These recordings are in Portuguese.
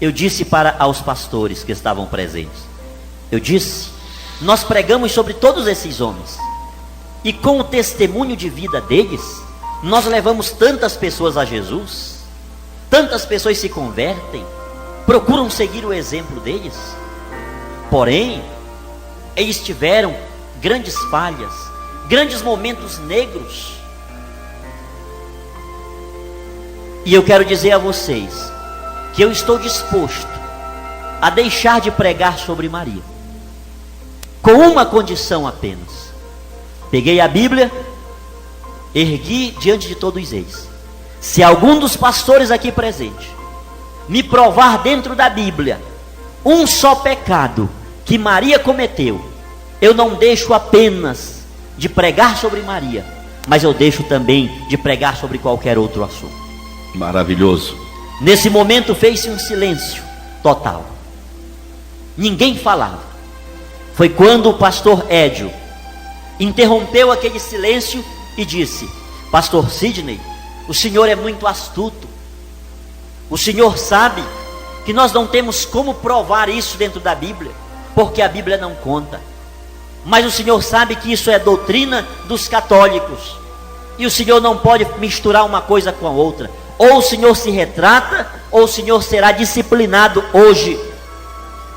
eu disse para aos pastores que estavam presentes, eu disse, nós pregamos sobre todos esses homens, e com o testemunho de vida deles, nós levamos tantas pessoas a Jesus, tantas pessoas se convertem, procuram seguir o exemplo deles. Porém, eles tiveram grandes falhas, grandes momentos negros. E eu quero dizer a vocês que eu estou disposto a deixar de pregar sobre Maria, com uma condição apenas. Peguei a Bíblia, ergui diante de todos eles. Se algum dos pastores aqui presentes me provar dentro da Bíblia um só pecado que Maria cometeu, eu não deixo apenas de pregar sobre Maria, mas eu deixo também de pregar sobre qualquer outro assunto. Maravilhoso. Nesse momento fez-se um silêncio total. Ninguém falava. Foi quando o pastor Édio interrompeu aquele silêncio e disse: Pastor Sidney, o senhor é muito astuto. O senhor sabe que nós não temos como provar isso dentro da Bíblia, porque a Bíblia não conta. Mas o senhor sabe que isso é doutrina dos católicos, e o senhor não pode misturar uma coisa com a outra. Ou o senhor se retrata, ou o senhor será disciplinado hoje.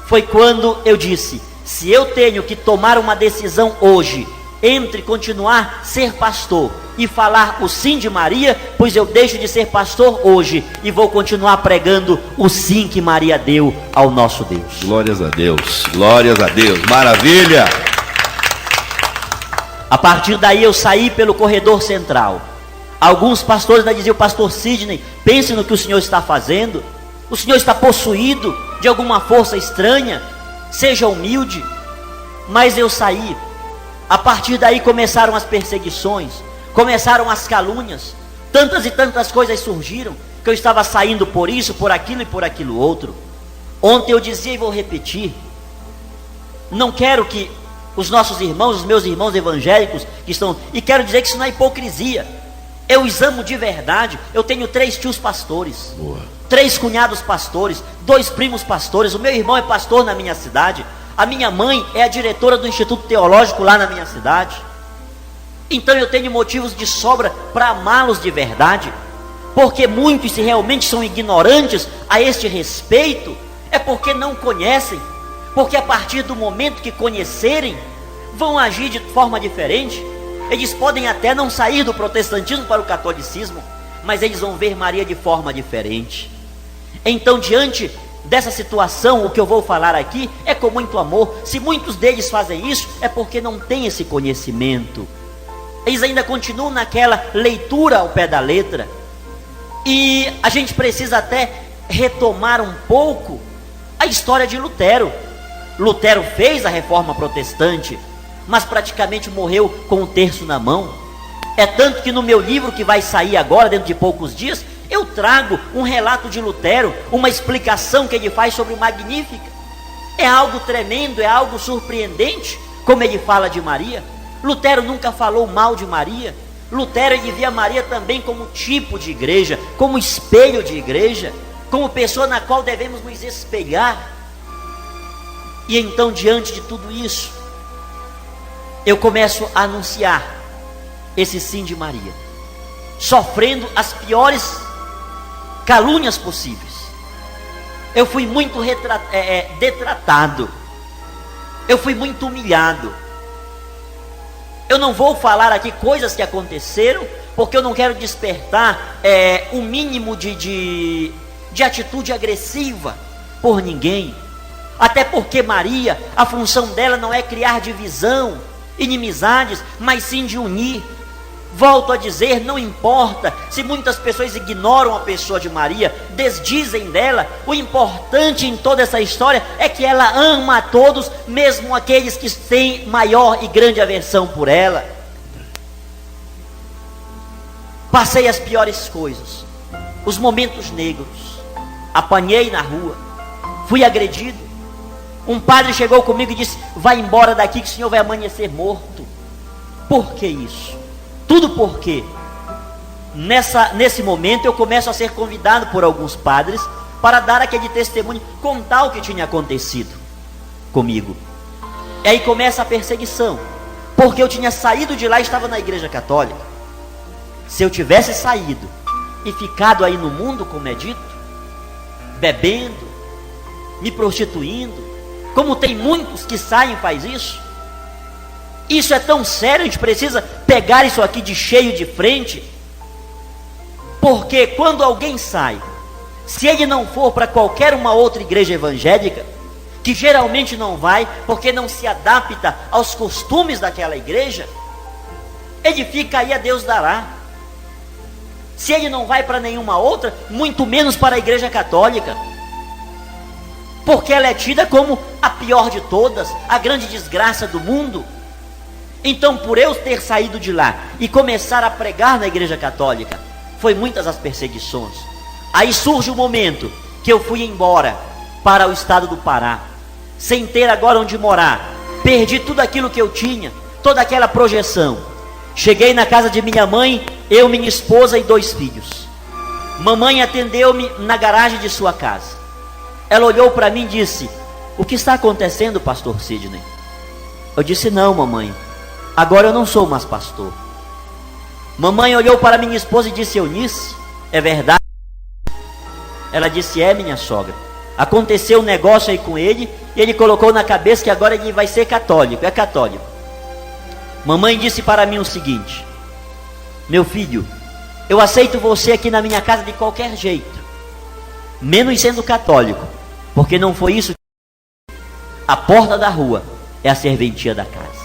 Foi quando eu disse: se eu tenho que tomar uma decisão hoje, entre continuar ser pastor e falar o sim de Maria, pois eu deixo de ser pastor hoje e vou continuar pregando o sim que Maria deu ao nosso Deus. Glórias a Deus, maravilha. A partir daí eu saí pelo corredor central. Alguns pastores ainda diziam: Pastor Sidney, pense no que o senhor está fazendo, o senhor está possuído de alguma força estranha, seja humilde. Mas eu saí. A partir daí começaram as perseguições, começaram as calúnias, tantas e tantas coisas surgiram, que eu estava saindo por isso, por aquilo e por aquilo outro. Ontem eu dizia e vou repetir, não quero que os nossos irmãos, os meus irmãos evangélicos que estão, e quero dizer que isso não é hipocrisia, eu os amo de verdade. Eu tenho 3 tios pastores, Boa. 3 cunhados pastores, 2 primos pastores, o meu irmão é pastor na minha cidade, a minha mãe é a diretora do Instituto Teológico lá na minha cidade. Então eu tenho motivos de sobra para amá-los de verdade, porque muitos, se realmente são ignorantes a este respeito, é porque não conhecem, porque a partir do momento que conhecerem, vão agir de forma diferente. Eles podem até não sair do protestantismo para o catolicismo, mas eles vão ver Maria de forma diferente. Então, diante dessa situação, o que eu vou falar aqui é com muito amor. Se muitos deles fazem isso, é porque não têm esse conhecimento. Eles ainda continuam naquela leitura ao pé da letra. E a gente precisa até retomar um pouco a história de Lutero. Lutero fez a reforma protestante, mas praticamente morreu com um terço na mão. É tanto que no meu livro, que vai sair agora, dentro de poucos dias, eu trago um relato de Lutero, uma explicação que ele faz sobre o Magnífica. É algo tremendo, é algo surpreendente, como ele fala de Maria. Lutero nunca falou mal de Maria. Lutero, ele via Maria também como tipo de igreja, como espelho de igreja, como pessoa na qual devemos nos espelhar. E então, diante de tudo isso, eu começo a anunciar esse sim de Maria, sofrendo as piores calúnias possíveis. Eu fui muito detratado, eu fui muito humilhado. Eu não vou falar aqui coisas que aconteceram, porque eu não quero despertar um mínimo de atitude agressiva por ninguém. Até porque Maria, a função dela não é criar divisão, inimizades, mas sim de unir. Volto a dizer, não importa se muitas pessoas ignoram a pessoa de Maria, desdizem dela, o importante em toda essa história é que ela ama a todos, mesmo aqueles que têm maior e grande aversão por ela. Passei as piores coisas, os momentos negros, apanhei na rua, fui agredido. Um padre chegou comigo e disse: vai embora daqui que o senhor vai amanhecer morto. Por que isso? Tudo porque nesse momento eu começo a ser convidado por alguns padres para dar aquele testemunho, contar o que tinha acontecido comigo. E aí começa a perseguição, porque eu tinha saído de lá e estava na igreja católica. Se eu tivesse saído e ficado aí no mundo, como é dito, bebendo, me prostituindo, como tem muitos que saem e faz isso é tão sério, a gente precisa pegar isso aqui de cheio de frente, porque quando alguém sai, se ele não for para qualquer uma outra igreja evangélica, que geralmente não vai, porque não se adapta aos costumes daquela igreja, ele fica aí, a Deus dará. Se ele não vai para nenhuma outra, muito menos para a igreja católica, porque ela é tida como a pior de todas, a grande desgraça do mundo. Então, por eu ter saído de lá e começar a pregar na igreja católica, foi muitas as perseguições. Aí surge o momento que eu fui embora para o estado do Pará, sem ter agora onde morar, perdi tudo aquilo que eu tinha, toda aquela projeção. Cheguei na casa de minha mãe, eu, minha esposa e 2 filhos. Mamãe atendeu-me na garagem de sua casa. Ela olhou para mim e disse: o que está acontecendo, pastor Sidney? Eu disse: não, mamãe, agora eu não sou mais pastor. Mamãe olhou para minha esposa e disse: Eunice, é verdade? Ela disse: é, minha sogra, aconteceu um negócio aí com ele, e ele colocou na cabeça que agora ele vai ser católico, é católico. Mamãe disse para mim o seguinte: meu filho, eu aceito você aqui na minha casa de qualquer jeito, menos sendo católico, porque não foi isso. A porta da rua é a serventia da casa.